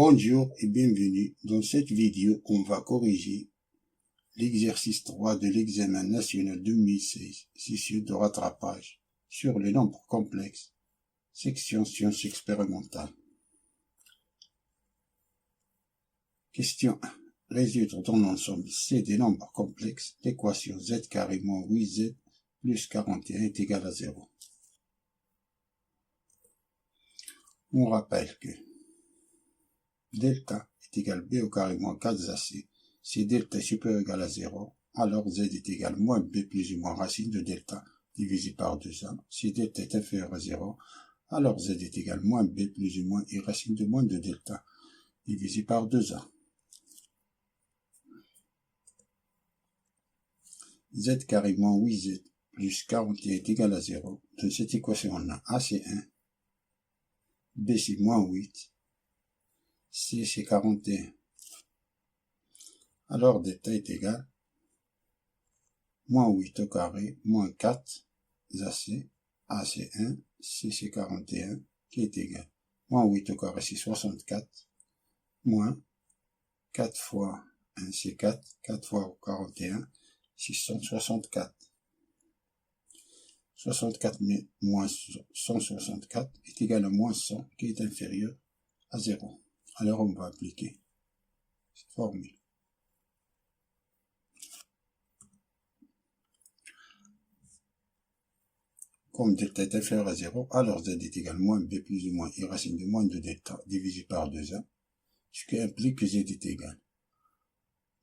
Bonjour et bienvenue. Dans cette vidéo, on va corriger l'exercice 3 de l'examen national 2016, session de rattrapage sur les nombres complexes, section sciences expérimentales. Question 1. Résoudre dans l'ensemble C des nombres complexes l'équation z carré moins 8z plus 41 est égal à 0. On rappelle que delta est égal b au carré moins 4ac. Si delta est supérieur ou égal à 0, alors z est égal moins b plus ou moins racine de delta divisé par 2a. Si delta est inférieur à 0, alors z est égal moins b plus ou moins et racine de moins de delta divisé par 2a. Z carré moins 8z plus 41 est égal à 0. Dans cette équation, on a A c'est 1, B c'est moins 8, C c'est 41. Alors delta est égal moins 8 au carré moins 4 AC, A c'est 1, C c'est 41 qui est égal moins 8 au carré c'est 64 moins 4 fois 1 c'est 4, 4 fois 41 c'est 164. 64 moins 164 est égal à moins 100 qui est inférieur à 0. Alors on va appliquer cette formule. Comme delta est inférieur à 0, alors z est égal à moins b plus ou moins i racine de moins de delta divisé par 2a, ce qui implique que z est égal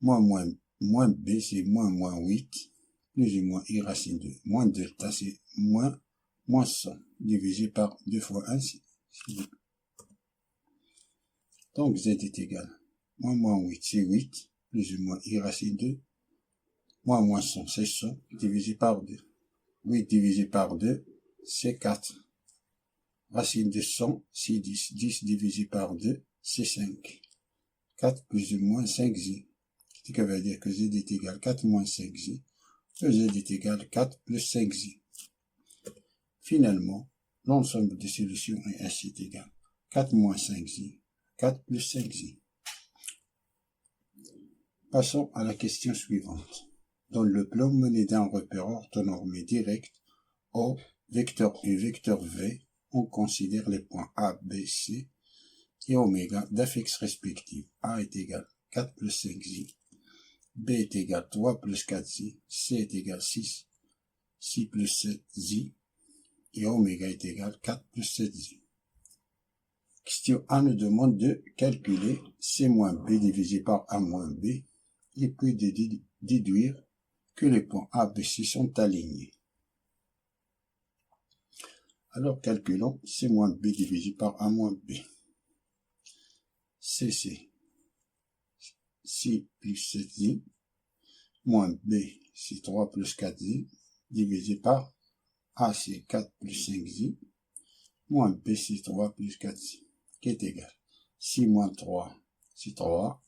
moins b c'est moins 8 plus ou moins i racine de moins delta c'est moins 100 divisé par 2 fois 1 c'est 2. Donc z est égal moins 8 c'est 8 plus ou moins i racine de moins 100 c'est 100 divisé par 2. 8 divisé par 2 c'est 4. Racine de 100 c'est 10. 10 divisé par 2 c'est 5. 4 plus ou moins 5z. Ce qui veut dire que z est égal 4 moins 5z. Que z est égal 4 plus 5z. Finalement, l'ensemble des solutions est ainsi égal 4 moins 5z, 4 plus 5z. Passons à la question suivante. Dans le plan mené d'un repère orthonormé direct, O, vecteur U, vecteur V, on considère les points A, B, C et oméga d'affixes respectives. A est égal 4 plus 5z, B est égal 3 plus 4z, C est égal 6, 6 plus 7z, et oméga est égal 4 plus 7z. Question A nous demande de calculer C moins B divisé par A moins B, et puis de déduire que les points A, B, C sont alignés. Alors calculons C moins B divisé par A moins B. C c'est 6 plus 7z, moins B c'est 3 plus 4z, divisé par A c'est 4 plus 5z, moins B c'est 3 plus 4z, qui est égal 6 moins 3 c'est 3,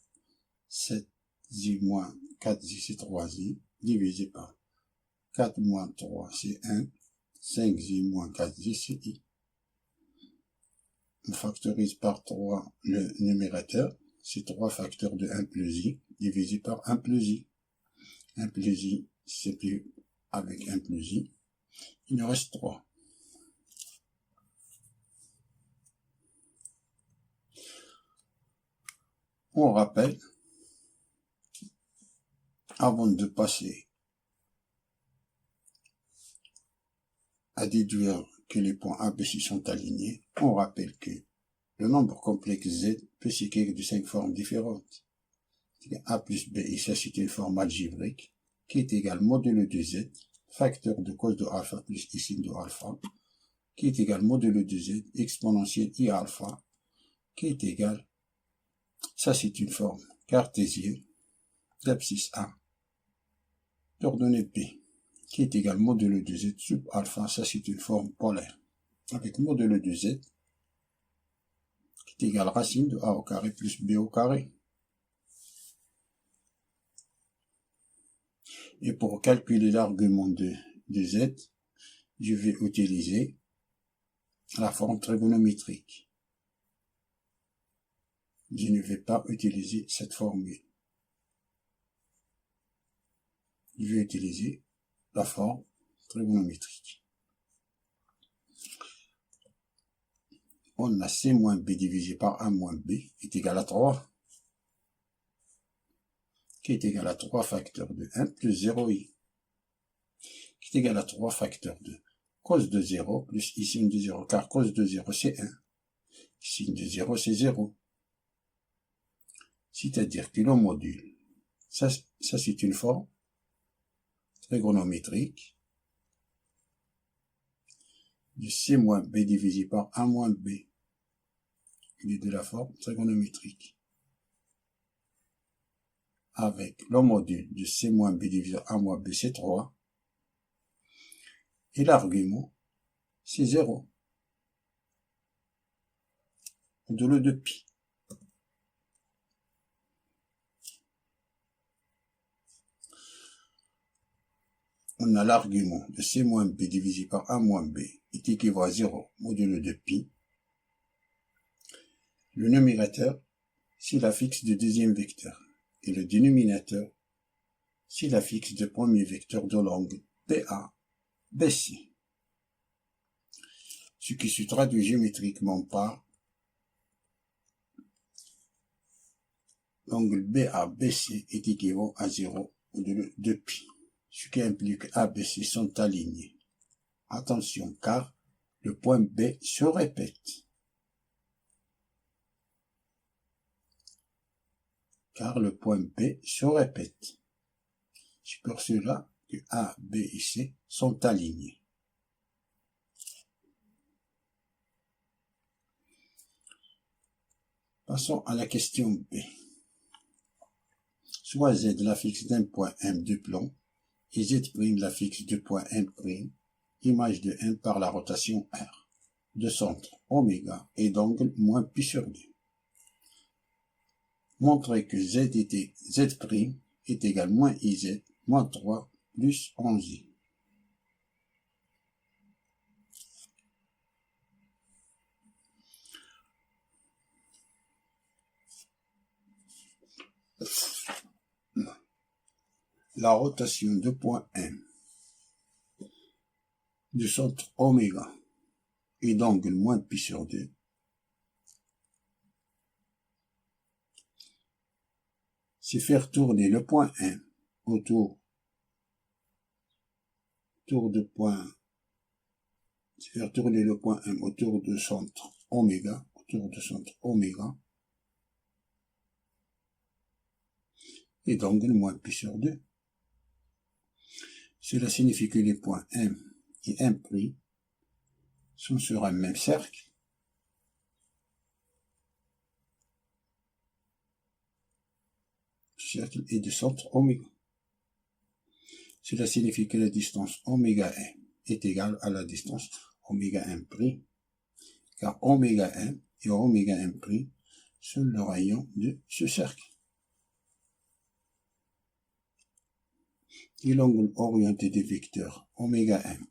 7z moins 4z c'est 3z, divisé par 4 moins 3 c'est 1, 5z moins 4z c'est i. On factorise par 3 le numérateur, c'est 3 facteurs de 1 plus i, divisé par 1 plus i. 1 plus i, c'est plus avec 1 plus i, il nous reste 3. On rappelle, avant de passer à déduire que les points A, B, C sont alignés, on rappelle que le nombre complexe Z peut s'écrire de 5 formes différentes. A plus B, et ça c'est une forme algébrique, qui est égale modulo de Z, facteur de cos de alpha plus I sin de alpha, qui est égal modulo de Z, exponentielle I alpha, qui est égal, ça c'est une forme cartésienne, d'abscisse A, d'ordonnée P, qui est égal modulo de Z sub alpha, ça c'est une forme polaire, avec modulo de Z, qui est égal racine de A au carré plus B au carré. Et pour calculer l'argument de Z, je vais utiliser la forme trigonométrique. je ne vais pas utiliser cette formule. Je vais utiliser la forme trigonométrique. On a C moins B divisé par A moins B est égal à 3, qui est égal à 3 facteurs de 1 plus 0i, qui est égal à 3 facteurs de cos de 0 plus I sin de 0, car cos de 0 c'est 1, sin de 0 c'est 0. C'est-à-dire que le module, ça c'est une forme trigonométrique de C moins B divisé par A moins B. Il est de la forme trigonométrique. Avec le module de C moins B divisé par A moins B, c'est 3. Et l'argument, c'est 0. Modulo de pi. On a l'argument de C moins B divisé par A moins B est équivalent à 0 modulo de pi. Le numérateur, c'est l'affixe du deuxième vecteur. Et le dénominateur, c'est l'affixe du premier vecteur de l'angle BA, BC. Ce qui se traduit géométriquement par l'angle BA, BC est équivalent à 0 modulo de pi. Ce qui implique A, B, C sont alignés. Attention, car le point B se répète. Car le point B se répète. C'est pour cela que A, B et C sont alignés. Passons à la question B. Soit Z l'affixe d'un point M de plan et Z' l'affixe du point M', image de M par la rotation R, de centre oméga et d'angle moins pi sur 2. Montrer que Z' est égal à moins IZ moins 3 plus 11i. La rotation de point M du centre oméga et d'angle moins pi sur 2 c'est faire tourner le point M autour de point, c'est faire tourner le point M autour de centre oméga, et d'angle moins pi sur 2. Cela signifie que les points M et M' sont sur un même cercle. Cercle est de centre oméga. Cela signifie que la distance oméga M est égale à la distance oméga M', car oméga M et oméga M' sont le rayon de ce cercle. Et l'angle orienté des vecteurs oméga M,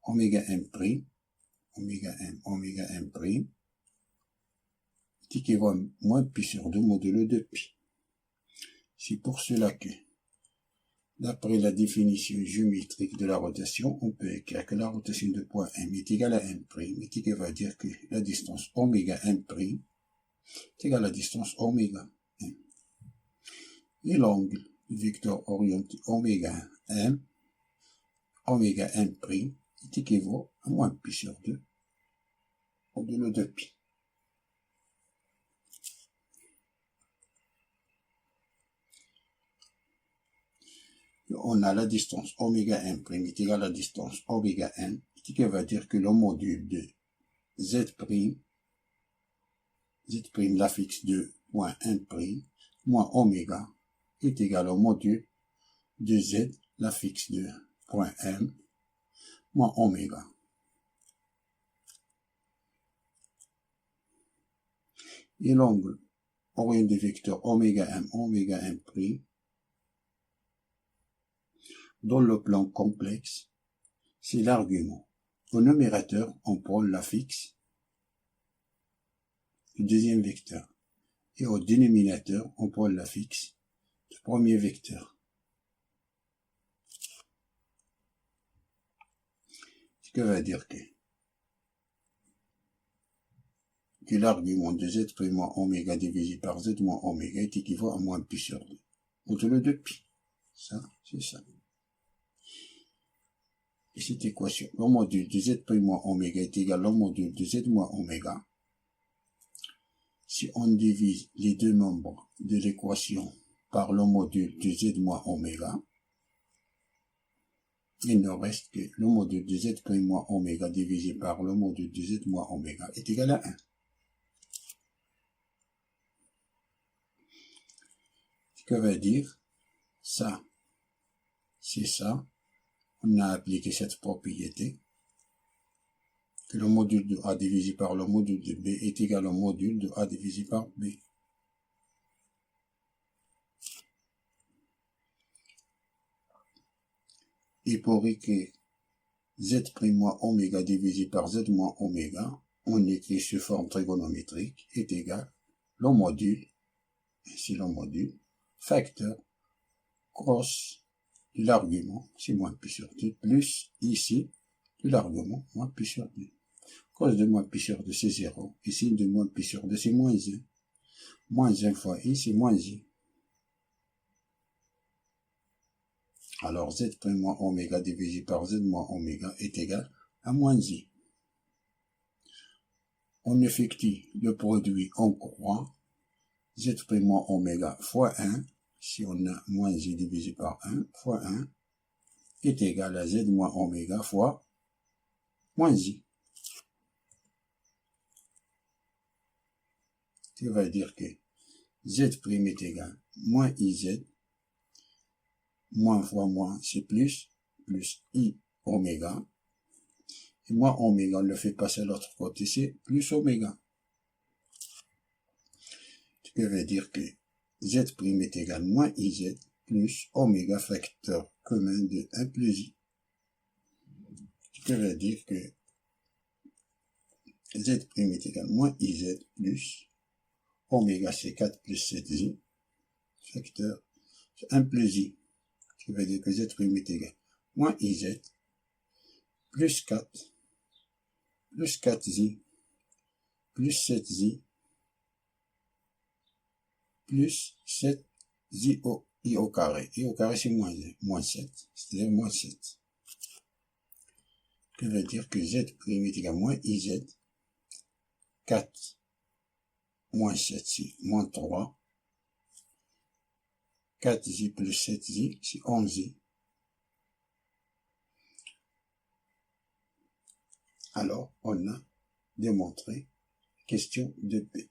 oméga M', est équivalent à moins pi sur 2 modulo de pi. C'est pour cela que, d'après la définition géométrique de la rotation, on peut écrire que la rotation de point M est égale à M', et qui va dire que la distance oméga M' est égale à la distance oméga M. Et l'angle du vecteur orienté oméga M' est équivalent à moins pi sur 2 modulo de pi. On a la distance oméga M' est égale à la distance oméga M, qui va dire que le module de Z', l'affixe de point M', moins oméga, est égal au module de Z, l'affixe de point M, moins oméga. Et l'angle orienté des vecteurs oméga M', dans le plan complexe, c'est l'argument. Au numérateur, on prend l'affixe du deuxième vecteur. Et au dénominateur, on prend la fixe du premier vecteur. Ce que veut dire que l'argument de z près moins oméga divisé par z moins oméga est équivalent à moins pi sur 2. Entre le 2 pi. Ça, c'est ça. Et cette équation, le module de z près moins oméga est égal au module de z moins oméga. Si on divise les deux membres de l'équation par le module de z moins oméga, il ne reste que le module de z près moins oméga divisé par le module de z moins oméga est égal à 1. Ce que veut dire, ça, c'est ça. On a appliqué cette propriété, que le module de A divisé par le module de B est égal au module de A divisé par B. Et pour écrire z' moins oméga divisé par z moins oméga, on écrit sous forme trigonométrique est égal le module, ici le module, facteur, cross de l'argument, c'est moins pi sur 2, plus ici, de l'argument, moins pi sur 2. Cos de moins pi sur 2, c'est 0. Ici, de moins pi sur 2, c'est moins 1. Moins 1 fois i, c'est moins i. Alors, z' moins oméga divisé par z moins oméga est égal à moins i. On effectue le produit en croix, z' moins oméga fois 1, si on a moins i divisé par 1, fois 1, est égal à z moins oméga fois moins i. Ça va dire que z' est égal à moins iz, moins fois moins, c'est plus i oméga. Et moins oméga, on le fait passer à l'autre côté, c'est plus oméga. Ce qui veut dire que z' est égal à moins iz plus oméga facteur commun de 1 plus i. Ce qui veut dire que z' est égal à moins iz plus oméga c'est 4 plus 7i facteur 1 plus i. Ce qui veut dire que z' est égal à moins iz plus 4 plus 4i plus 7i plus 7i au carré. I au carré, c'est moins 7, c'est-à-dire moins 7. Ce qui veut dire que z' est égal à moins iz, 4 moins 7i, moins 3, 4i plus 7i, c'est 11i. Alors, on a démontré question de P.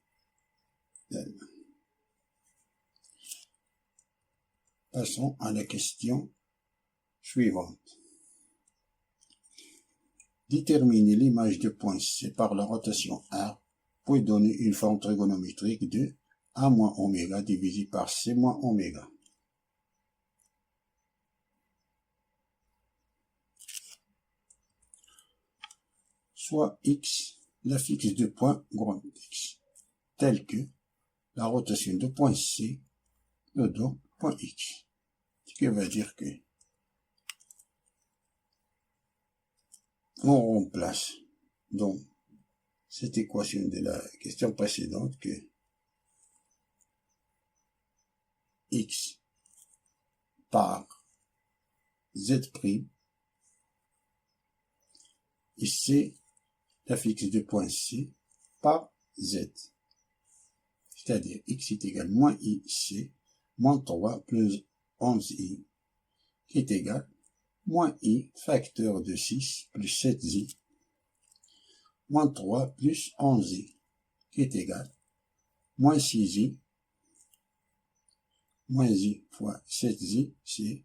Passons à la question suivante. Déterminer l'image de point C par la rotation R pour donner une forme trigonométrique de A moins oméga divisé par C moins oméga. Soit X, la fixe de point grand X, telle que la rotation de point C le donne point X. Ce qui veut dire que on remplace donc cette équation de la question précédente que X par Z' et C, la fixe de point C par Z. C'est-à-dire X est égal à moins IC moins 3 plus 11i qui est égal moins i facteur de 6 plus 7i moins 3 plus 11i qui est égal moins 6i moins i fois 7i, c'est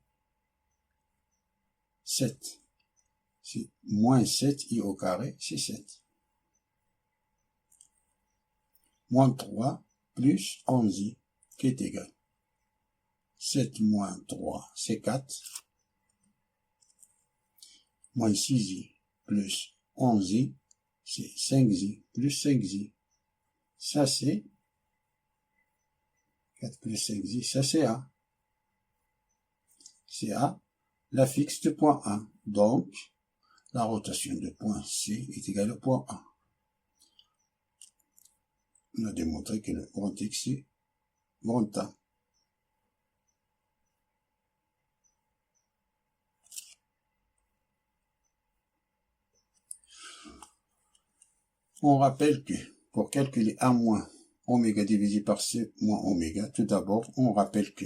7. C'est moins 7i au carré, c'est 7. Moins 3 plus 11i qui est égal 7 moins 3, c'est 4. Moins 6i plus 11i, c'est 5i plus 5i. Ça, c'est 4 plus 5i, ça c'est A. C'est A, la fixe de point A. Donc, la rotation de point C est égale au point A. On a démontré que le grand X c'est grand A. On rappelle que pour calculer A moins oméga divisé par C moins oméga, tout d'abord, on rappelle que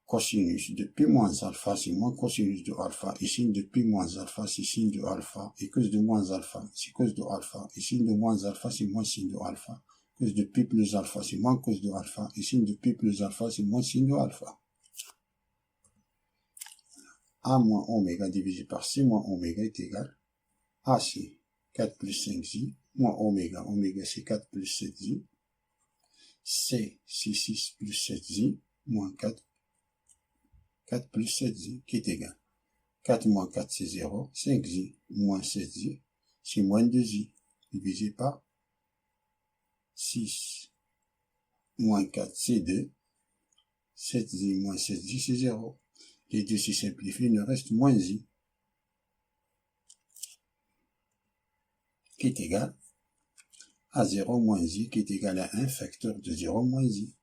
cosinus de pi moins alpha, c'est moins cosinus de alpha, et sin de pi moins alpha, c'est sin de alpha, et cos de moins alpha, c'est cos de alpha, et sin de moins alpha, c'est moins sin de alpha, cos de pi plus alpha, c'est moins cos de alpha, et sin de pi plus alpha, c'est moins sin de alpha. A moins oméga divisé par C moins oméga est égal à C, 4 plus 5i, moins oméga, oméga c'est 4 plus 7i, C, c'est 6 plus 7i, moins 4 plus 7i, qui est égal. 4 moins 4, c'est 0. 5i moins 7i, c'est moins 2i, divisé par 6 moins 4, c'est 2. 7i moins 7i, c'est 0. Les deux se simplifient, il ne reste moins i, qui est égal à 0 moins i, qui est égal à 1 facteur de 0 moins i,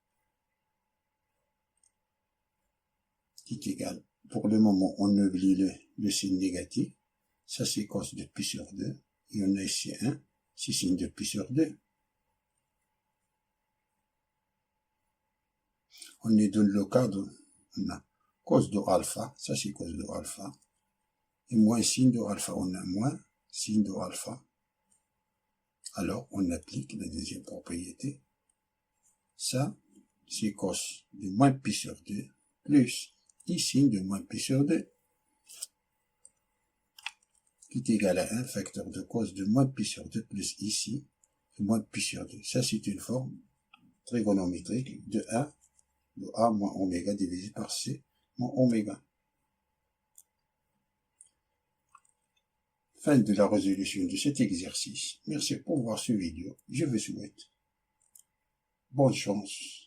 qui est égal. Pour le moment, on oublie le signe négatif. Ça, c'est cos de pi sur 2. Et on a ici 1, c'est signe de pi sur 2. On est dans le cadre, on a cos de alpha, ça c'est cos de alpha. Et moins signe de alpha, on a moins signe de alpha. Alors, on applique la deuxième propriété. Ça, c'est cos de moins pi sur 2, plus i signe de moins pi sur 2. Qui est égal à 1 facteur de cos de moins pi sur 2 plus ici, de moins pi sur 2. Ça, c'est une forme trigonométrique de A moins oméga divisé par C moins oméga. Fin de la résolution de cet exercice. Merci pour voir ce vidéo. Je vous souhaite bonne chance.